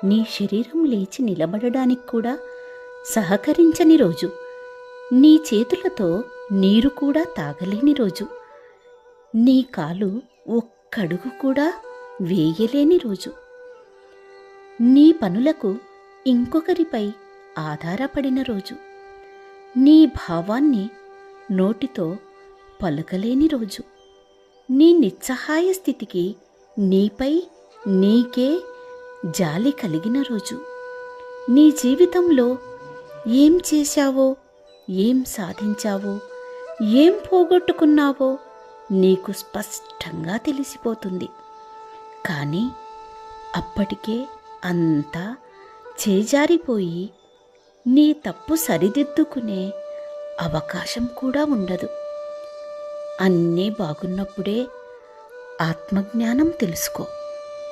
నీ శరీరం లేచి నిలబడడానికి కూడా సహకరించని రోజు, నీ చేతులతో నీరు కూడా తాగలేని రోజు, నీ కాలు ఒక్కడుగు కూడా వేయలేని రోజు, నీ పనులకు ఇంకొకరిపై ఆధారపడిన రోజు, నీ భావాన్ని నోటితో పలుకలేని రోజు, నీ నిస్సహాయ స్థితికి నీపై నీకే జాలి కలిగిన రోజు, నీ జీవితంలో ఏం చేశావో, ఏం సాధించావో, ఏం పోగొట్టుకున్నావో నీకు స్పష్టంగా తెలిసిపోతుంది. కానీ అప్పటికే అంతా చేజారిపోయి నీ తప్పు సరిదిద్దుకునే అవకాశం కూడా ఉండదు. అన్నీ బాగున్నప్పుడే ఆత్మజ్ఞానం తెలుసుకో.